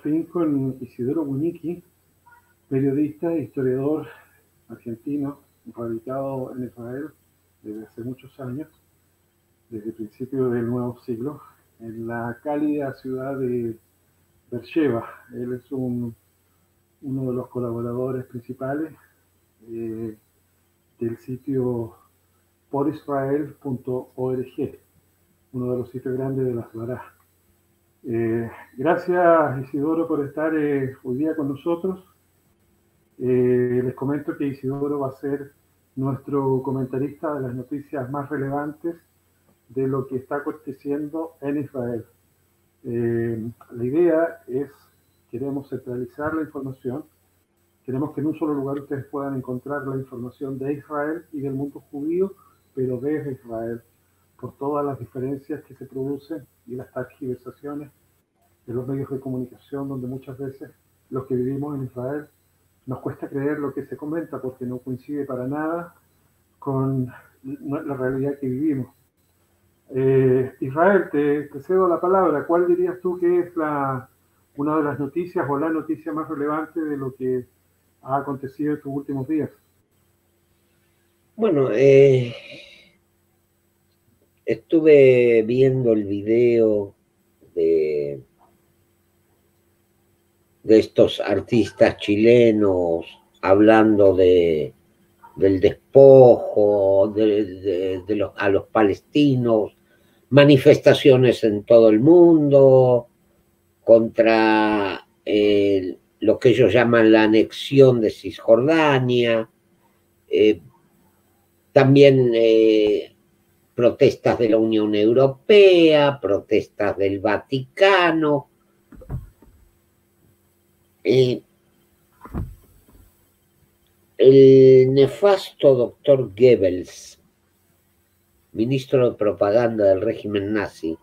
fin con Isidoro Buñicki, periodista e historiador argentino, radicado en Israel desde hace muchos años, desde principios del nuevo siglo, en la cálida ciudad de Beersheba. Él es uno de los colaboradores principales del sitio porisrael.org, uno de los sitios grandes de la Torá. Gracias, Isidoro, por estar hoy día con nosotros. Les comento que Isidoro va a ser nuestro comentarista de las noticias más relevantes de lo que está aconteciendo en Israel. La idea es, queremos centralizar la información, queremos que en un solo lugar ustedes puedan encontrar la información de Israel y del mundo judío, pero desde Israel, por todas las diferencias que se producen y las tergiversaciones de los medios de comunicación, donde muchas veces los que vivimos en Israel nos cuesta creer lo que se comenta porque no coincide para nada con la realidad que vivimos. Israel, te cedo la palabra. ¿Cuál dirías tú que es una de las noticias o la noticia más relevante de lo que ha acontecido en estos últimos días? Bueno, estuve viendo el video de estos artistas chilenos hablando del despojo a los palestinos, manifestaciones en todo el mundo contra lo que ellos llaman la anexión de Cisjordania, también protestas de la Unión Europea, protestas del Vaticano. El nefasto doctor Goebbels, ministro de propaganda del régimen nazi,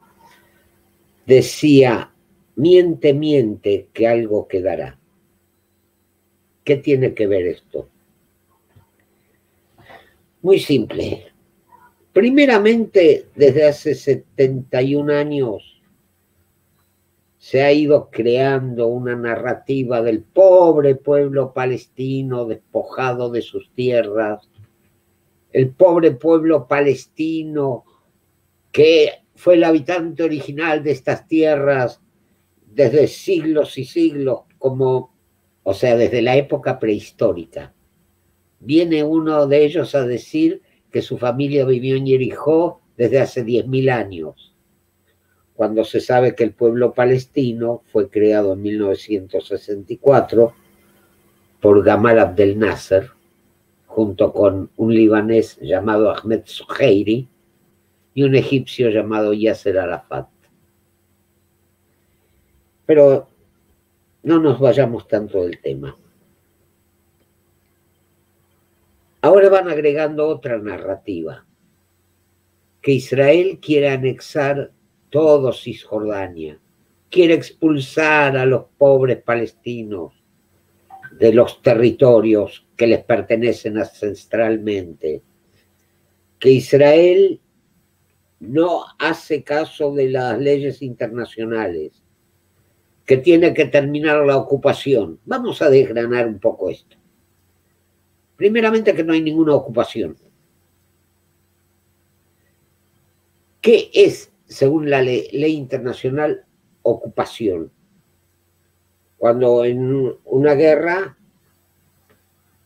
decía: miente, miente, que algo quedará. ¿Qué tiene que ver esto? Muy simple. Primeramente, desde hace 71 años se ha ido creando una narrativa del pobre pueblo palestino despojado de sus tierras, el pobre pueblo palestino que fue el habitante original de estas tierras desde siglos y siglos, o sea, desde la época prehistórica. Viene uno de ellos a decir que su familia vivió en Jericó desde hace 10.000 años, cuando se sabe que el pueblo palestino fue creado en 1964 por Gamal Abdel Nasser, junto con un libanés llamado Ahmed Zuhairi y un egipcio llamado Yasser Arafat. Pero no nos vayamos tanto del tema. Ahora van agregando otra narrativa, que Israel quiere anexar todo Cisjordania, quiere expulsar a los pobres palestinos de los territorios que les pertenecen ancestralmente, que Israel no hace caso de las leyes internacionales, que tiene que terminar la ocupación. Vamos a desgranar un poco esto. Primeramente, que no hay ninguna ocupación. ¿Qué es, según la ley internacional, ocupación? Cuando en una guerra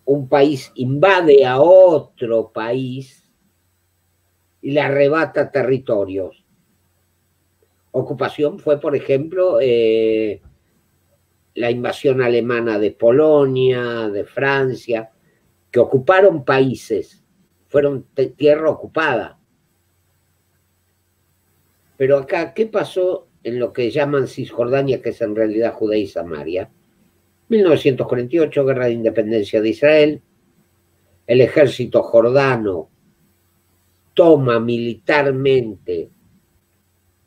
un país invade a otro país y le arrebata territorios. Ocupación fue, por ejemplo, la invasión alemana de Polonia, de Francia, que ocuparon países, fueron tierra ocupada. Pero acá, ¿qué pasó en lo que llaman Cisjordania, que es en realidad Judea y Samaria? 1948, guerra de independencia de Israel, el ejército jordano toma militarmente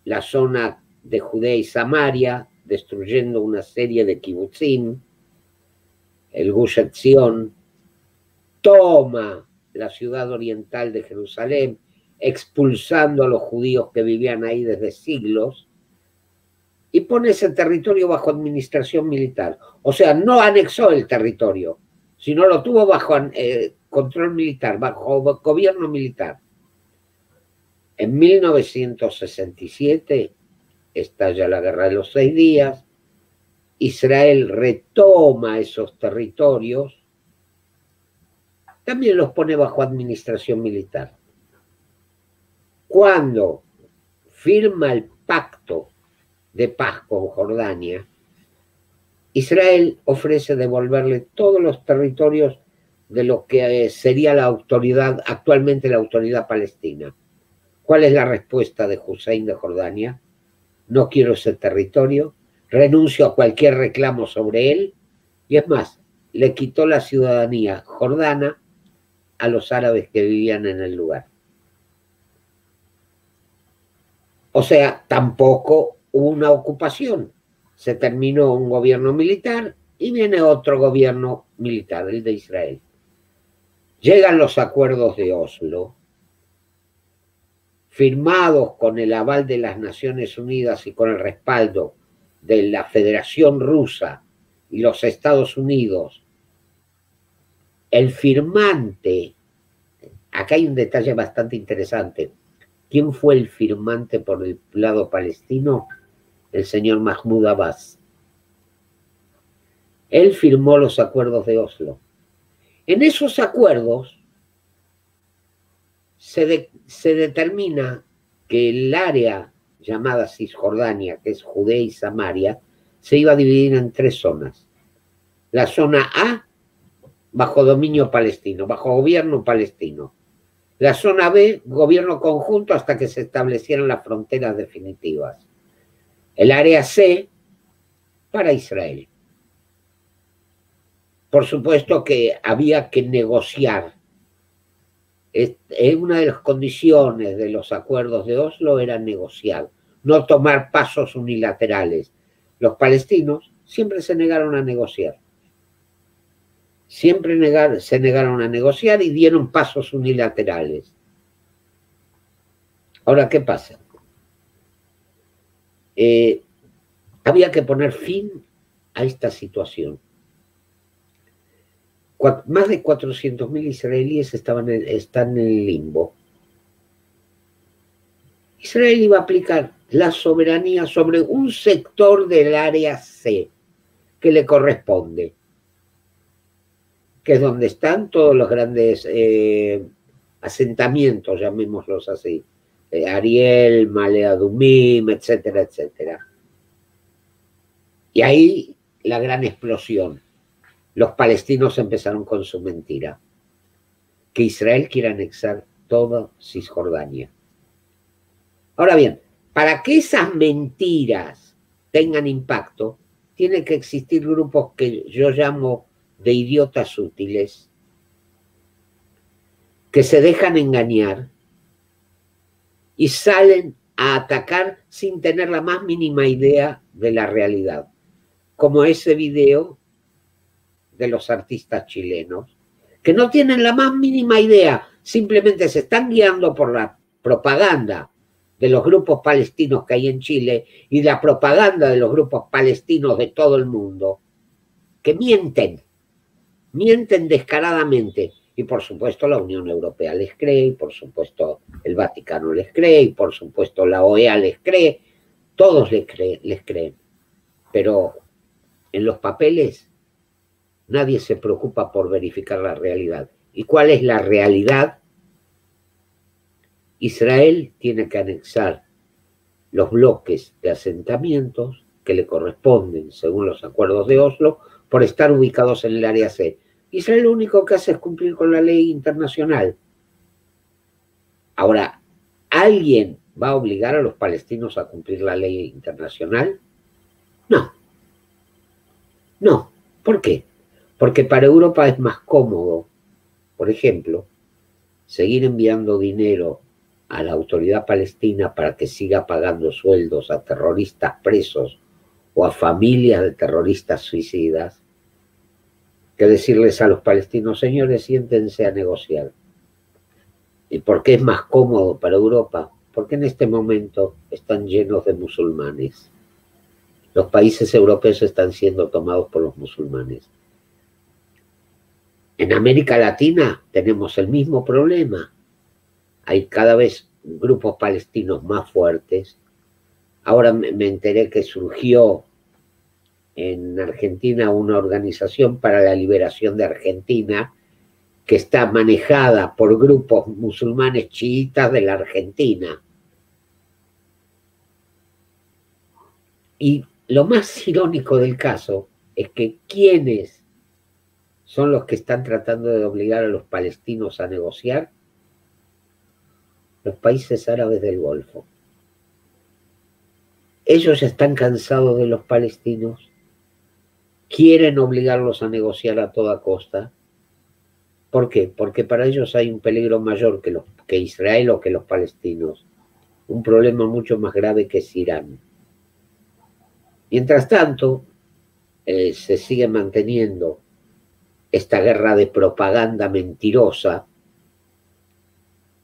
la zona de Judea y Samaria, destruyendo una serie de kibutzim, el Gush Etzion, toma la ciudad oriental de Jerusalén, expulsando a los judíos que vivían ahí desde siglos, y pone ese territorio bajo administración militar. O sea, no anexó el territorio, sino lo tuvo bajo control militar, bajo gobierno militar. En 1967 estalla la Guerra de los 6 días, Israel retoma esos territorios, también los pone bajo administración militar. Cuando firma el pacto de paz con Jordania, Israel ofrece devolverle todos los territorios de lo que sería la autoridad, actualmente la autoridad palestina. ¿Cuál es la respuesta de Hussein de Jordania? No quiero ese territorio, renuncio a cualquier reclamo sobre él, y es más, le quitó la ciudadanía jordana a los árabes que vivían en el lugar. O sea, tampoco hubo una ocupación. Se terminó un gobierno militar y viene otro gobierno militar, el de Israel. Llegan los acuerdos de Oslo, firmados con el aval de las Naciones Unidas y con el respaldo de la Federación Rusa y los Estados Unidos. El firmante, acá hay un detalle bastante interesante. ¿Quién fue el firmante por el lado palestino? El señor Mahmoud Abbas. Él firmó los acuerdos de Oslo. En esos acuerdos se determina que el área llamada Cisjordania, que es Judea y Samaria, se iba a dividir en 3 zonas. La zona A, bajo dominio palestino, bajo gobierno palestino. La zona B, gobierno conjunto hasta que se establecieran las fronteras definitivas. El área C, para Israel. Por supuesto que había que negociar. Una de las condiciones de los acuerdos de Oslo era negociar, no tomar pasos unilaterales. Los palestinos siempre se negaron a negociar. Siempre se negaron a negociar y dieron pasos unilaterales. Ahora, ¿qué pasa? Había que poner fin a esta situación. Más de 400.000 israelíes están en el limbo. Israel iba a aplicar la soberanía sobre un sector del área C que le corresponde, que es donde están todos los grandes asentamientos, llamémoslos así, Ariel, Male Adumim, etcétera, etcétera. Y ahí la gran explosión. Los palestinos empezaron con su mentira, que Israel quiere anexar toda Cisjordania. Ahora bien, para que esas mentiras tengan impacto, tiene que existir grupos que yo llamo de idiotas útiles, que se dejan engañar y salen a atacar sin tener la más mínima idea de la realidad, como ese video de los artistas chilenos, que no tienen la más mínima idea, simplemente se están guiando por la propaganda de los grupos palestinos que hay en Chile y la propaganda de los grupos palestinos de todo el mundo, que mienten descaradamente. Y por supuesto la Unión Europea les cree, y por supuesto el Vaticano les cree, y por supuesto la OEA les cree, todos les creen. Pero en los papeles nadie se preocupa por verificar la realidad. ¿Y cuál es la realidad? Israel tiene que anexar los bloques de asentamientos que le corresponden, según los acuerdos de Oslo, por estar ubicados en el área C. Israel lo único que hace es cumplir con la ley internacional. Ahora, ¿alguien va a obligar a los palestinos a cumplir la ley internacional? No. No. ¿Por qué? Porque para Europa es más cómodo, por ejemplo, seguir enviando dinero a la autoridad palestina para que siga pagando sueldos a terroristas presos o a familias de terroristas suicidas, que decirles a los palestinos, señores, siéntense a negociar. ¿Y por qué es más cómodo para Europa? Porque en este momento están llenos de musulmanes. Los países europeos están siendo tomados por los musulmanes. En América Latina tenemos el mismo problema. Hay cada vez grupos palestinos más fuertes. Ahora me enteré que surgió en Argentina una organización para la liberación de Argentina que está manejada por grupos musulmanes chiitas de la Argentina. Y lo más irónico del caso es que ¿quiénes son los que están tratando de obligar a los palestinos a negociar? Los países árabes del Golfo. Ellos están cansados de los palestinos, quieren obligarlos a negociar a toda costa. ¿Por qué? Porque para ellos hay un peligro mayor que Israel o que los palestinos. Un problema mucho más grave que es Irán. Mientras tanto, se sigue manteniendo esta guerra de propaganda mentirosa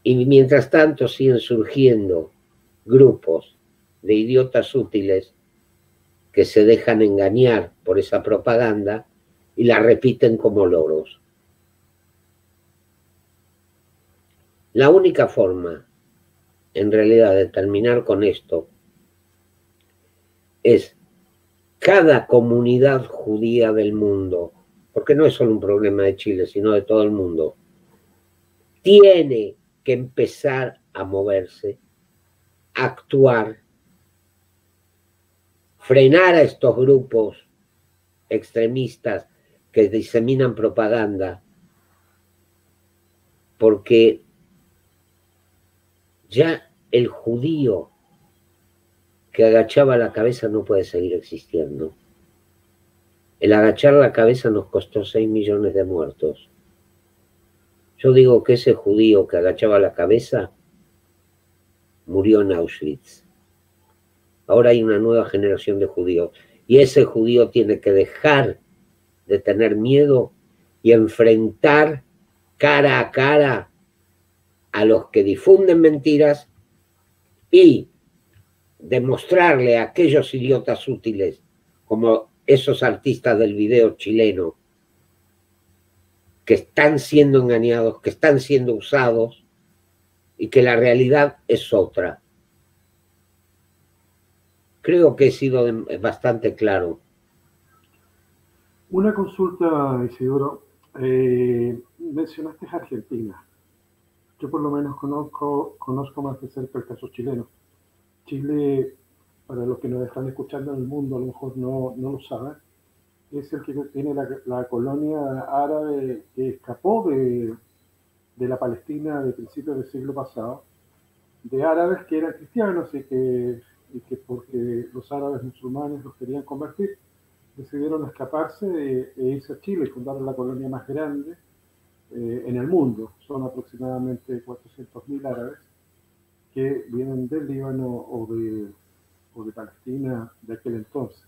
y mientras tanto siguen surgiendo grupos de idiotas útiles que se dejan engañar por esa propaganda y la repiten como loros. La única forma, en realidad, de terminar con esto es cada comunidad judía del mundo, porque no es solo un problema de Chile, sino de todo el mundo, tiene que empezar a moverse, a actuar, frenar a estos grupos extremistas que diseminan propaganda, porque ya el judío que agachaba la cabeza no puede seguir existiendo. El agachar la cabeza nos costó 6 millones de muertos. Yo digo que ese judío que agachaba la cabeza murió en Auschwitz. Ahora hay una nueva generación de judíos y ese judío tiene que dejar de tener miedo y enfrentar cara a cara a los que difunden mentiras y demostrarle a aquellos idiotas útiles, como esos artistas del video chileno, que están siendo engañados, que están siendo usados y que la realidad es otra. Creo que he sido bastante claro. Una consulta, Isidoro. Mencionaste Argentina. Yo por lo menos conozco más de cerca el caso chileno. Chile, para los que nos están escuchando en el mundo, a lo mejor no lo saben, es el que tiene la colonia árabe que escapó de la Palestina de principios del siglo pasado, de árabes que eran cristianos y que porque los árabes musulmanes los querían convertir, decidieron escaparse e irse a Chile y fundar la colonia más grande en el mundo. Son aproximadamente 400.000 árabes que vienen del Líbano o de Palestina de aquel entonces.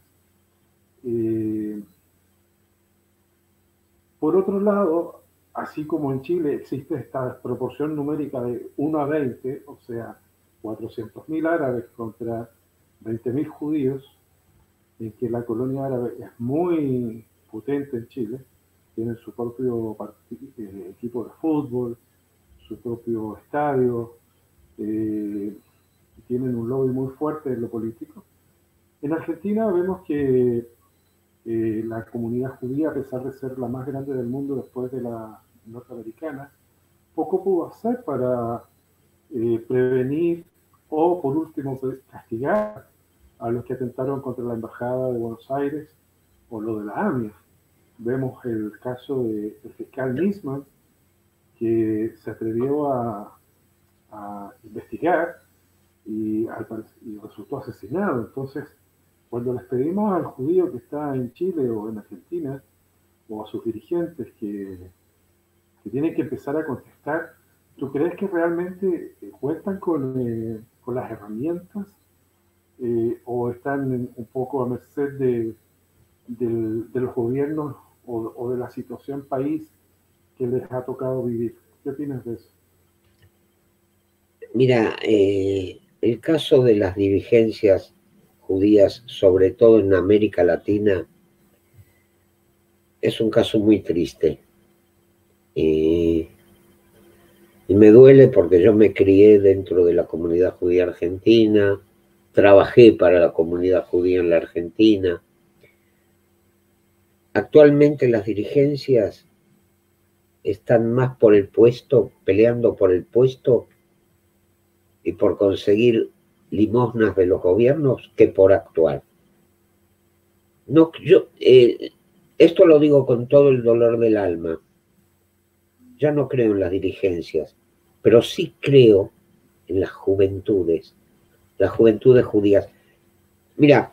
Por otro lado, así como en Chile existe esta proporción numérica de 1 a 20, o sea, 400.000 árabes contra 20.000 judíos, en que la colonia árabe es muy potente en Chile, tienen su propio equipo de fútbol, su propio estadio, tienen un lobby muy fuerte en lo político. En Argentina vemos que la comunidad judía, a pesar de ser la más grande del mundo después de la norteamericana, poco pudo hacer para prevenir o, por último, castigar a los que atentaron contra la Embajada de Buenos Aires o lo de la AMIA. Vemos el caso del fiscal Nisman, que se atrevió a investigar y resultó asesinado. Entonces, cuando les pedimos al judío que está en Chile o en Argentina, o a sus dirigentes que tienen que empezar a contestar, ¿tú crees que realmente cuentan con las herramientas o están un poco a merced de los gobiernos o de la situación país que les ha tocado vivir? ¿Qué opinas de eso? Mira, el caso de las dirigencias judías, sobre todo en América Latina, es un caso muy triste. Y me duele porque yo me crié dentro de la comunidad judía argentina, trabajé para la comunidad judía en la Argentina. Actualmente las dirigencias están más por el puesto, peleando por el puesto y por conseguir limosnas de los gobiernos que por actuar. No, esto lo digo con todo el dolor del alma. Ya no creo en las dirigencias, pero sí creo en las juventudes judías. Mira,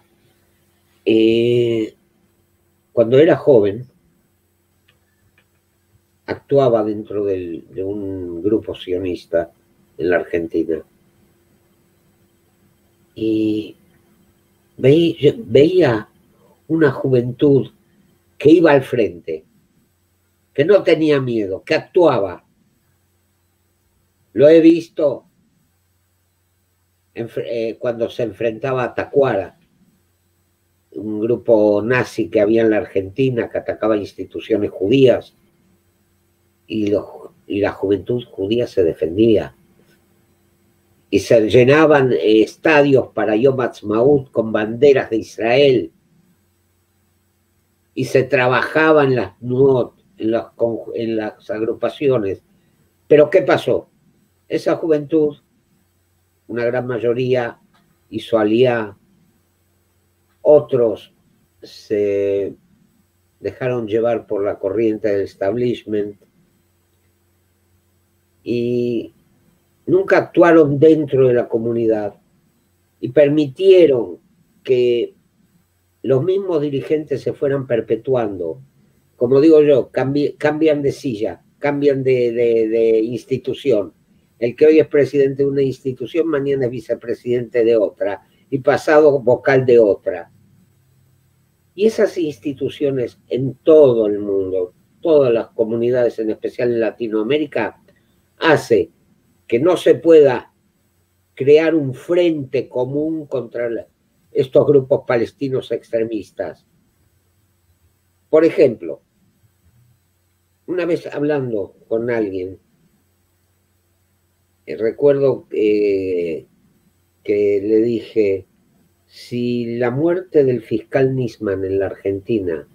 cuando era joven, actuaba dentro de un grupo sionista en la Argentina y veía una juventud que iba al frente, que no tenía miedo, que actuaba. Lo he visto cuando se enfrentaba a Tacuara, un grupo nazi que había en la Argentina que atacaba instituciones judías, y la juventud judía se defendía. Y se llenaban estadios para Yom Ha'atzmaut con banderas de Israel. Y se trabajaba en las NUOT, en las agrupaciones. Pero ¿qué pasó? Esa juventud, una gran mayoría, hizo aliyá, otros se dejaron llevar por la corriente del establishment y nunca actuaron dentro de la comunidad y permitieron que los mismos dirigentes se fueran perpetuando. Como digo yo, cambian de silla, cambian de institución. El que hoy es presidente de una institución, mañana es vicepresidente de otra y pasado vocal de otra. Y esas instituciones en todo el mundo, todas las comunidades, en especial en Latinoamérica, hace que no se pueda crear un frente común contra estos grupos palestinos extremistas. Por ejemplo, una vez hablando con alguien, recuerdo que le dije, si la muerte del fiscal Nisman en la Argentina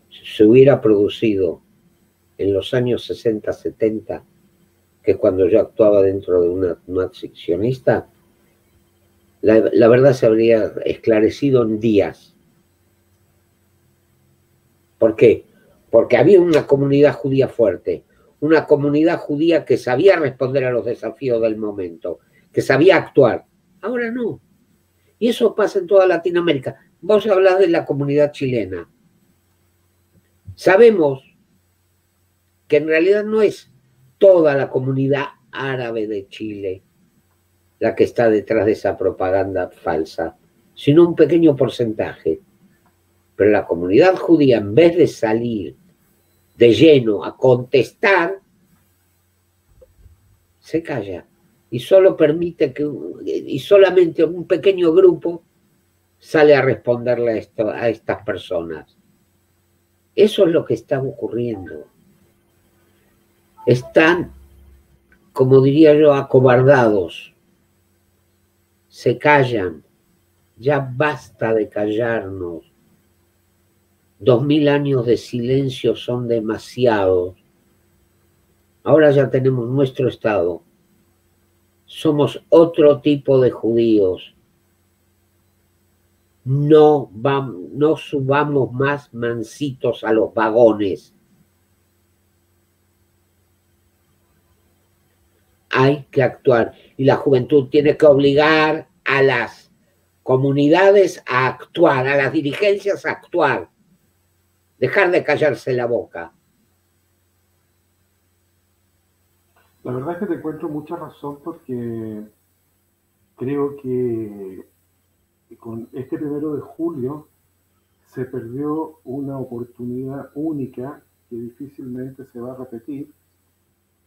se hubiera producido en los años 60, 70, que cuando yo actuaba dentro de una seccionista, la verdad se habría esclarecido en días. ¿Por qué? Porque había una comunidad judía fuerte, una comunidad judía que sabía responder a los desafíos del momento, que sabía actuar. Ahora no. Y eso pasa en toda Latinoamérica. Vos hablás de la comunidad chilena. Sabemos que en realidad no es toda la comunidad árabe de Chile la que está detrás de esa propaganda falsa, sino un pequeño porcentaje. Pero la comunidad judía, en vez de salir de lleno a contestar, se calla y solo permite y solamente un pequeño grupo sale a responderle a estas personas. Eso es lo que está ocurriendo. Están, como diría yo, acobardados. Se callan. Ya basta de callarnos. 2000 años de silencio son demasiados. Ahora ya tenemos nuestro Estado. Somos otro tipo de judíos. No subamos más mansitos a los vagones. Hay que actuar. Y la juventud tiene que obligar a las comunidades a actuar, a las dirigencias a actuar. Dejar de callarse la boca. La verdad es que te encuentro mucha razón porque creo que con este 1 de julio se perdió una oportunidad única que difícilmente se va a repetir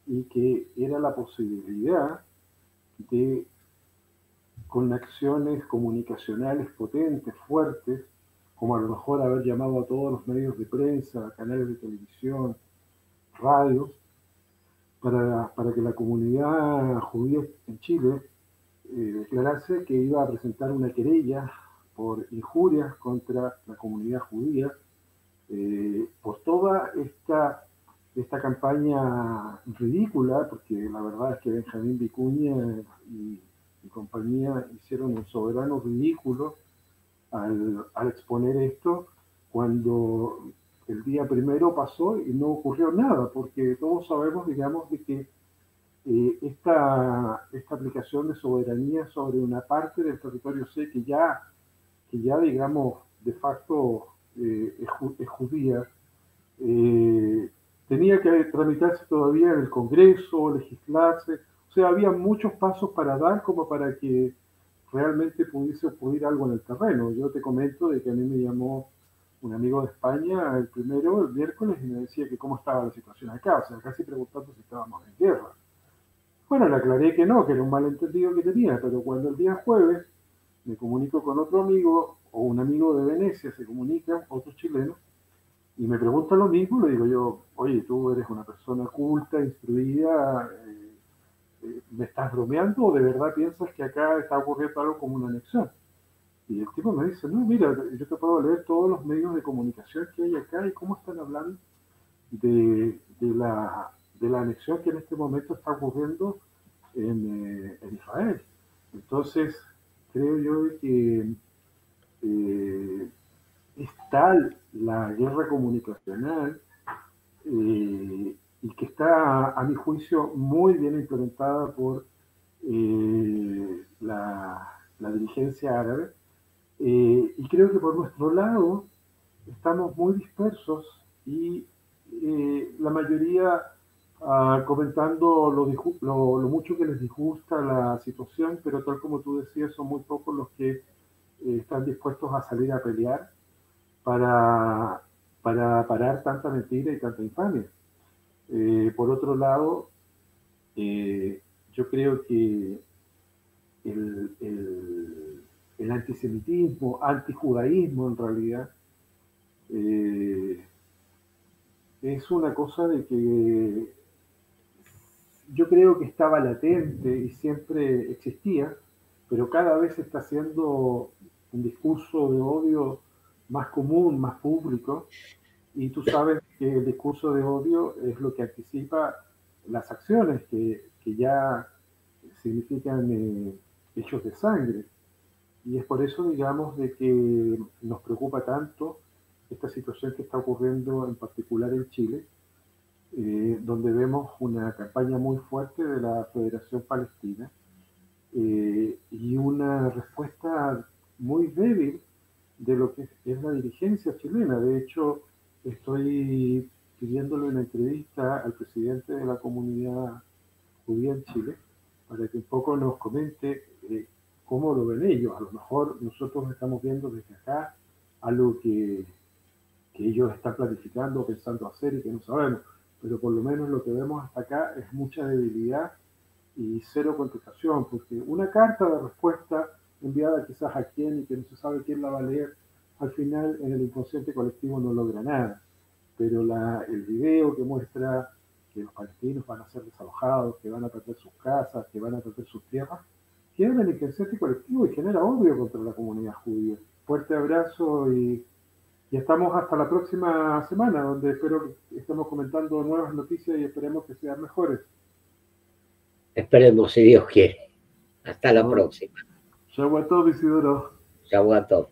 y que era la posibilidad de con acciones comunicacionales potentes, fuertes, como a lo mejor haber llamado a todos los medios de prensa, canales de televisión, radios, para que la comunidad judía en Chile declarase que iba a presentar una querella por injurias contra la comunidad judía, por toda esta campaña ridícula, porque la verdad es que Benjamín Vicuña y compañía hicieron un soberano ridículo al exponer esto, cuando el día primero pasó y no ocurrió nada, porque todos sabemos, digamos, de que esta aplicación de soberanía sobre una parte del territorio C que ya digamos, de facto es judía, tenía que tramitarse todavía en el Congreso, legislarse, o sea, había muchos pasos para dar como para que realmente pudiese ocurrir algo en el terreno. Yo te comento de que a mí me llamó un amigo de España el miércoles, y me decía que cómo estaba la situación acá, o sea, casi preguntando si estábamos en guerra. Bueno, le aclaré que no, que era un malentendido que tenía, pero cuando el día jueves me comunico con otro amigo, o un amigo de Venecia se comunica, otro chileno, y me pregunta lo mismo, le digo yo, oye, tú eres una persona culta, instruida, ¿me estás bromeando o de verdad piensas que acá está ocurriendo algo como una anexión? Y el tipo me dice, no, mira, yo te puedo leer todos los medios de comunicación que hay acá y cómo están hablando de la anexión que en este momento está ocurriendo en Israel. Entonces, creo yo que es tal la guerra comunicacional y que está, a mi juicio, muy bien implementada por la dirigencia árabe. Y creo que por nuestro lado estamos muy dispersos y la mayoría comentando lo mucho que les disgusta la situación, pero tal como tú decías, son muy pocos los que están dispuestos a salir a pelear para, para parar tanta mentira y tanta infamia. Por otro lado, yo creo que el antisemitismo, antijudaísmo en realidad, es una cosa de que yo creo que estaba latente y siempre existía, pero cada vez está siendo un discurso de odio más común, más público, y tú sabes que el discurso de odio es lo que anticipa las acciones que ya significan hechos de sangre. Y es por eso, digamos, de que nos preocupa tanto esta situación que está ocurriendo en particular en Chile, donde vemos una campaña muy fuerte de la Federación Palestina y una respuesta muy débil de lo que es la dirigencia chilena. De hecho, estoy pidiéndole una entrevista al presidente de la comunidad judía en Chile para que un poco nos comente cómo lo ven ellos. A lo mejor nosotros estamos viendo desde acá algo que ellos están planificando, pensando hacer y que no sabemos, pero por lo menos lo que vemos hasta acá es mucha debilidad y cero contestación, porque una carta de respuesta enviada quizás a quién y que no se sabe quién la va a leer, al final en el inconsciente colectivo no logra nada, pero el video que muestra que los palestinos van a ser desalojados, que van a perder sus casas, que van a perder sus tierras, queda en el inconsciente colectivo y genera odio contra la comunidad judía. Fuerte abrazo y estamos hasta la próxima semana, donde espero que estemos comentando nuevas noticias y esperemos que sean mejores. Esperemos, si Dios quiere. Hasta la próxima. Shabbat Tov, Isidoro. Shabbat Tov.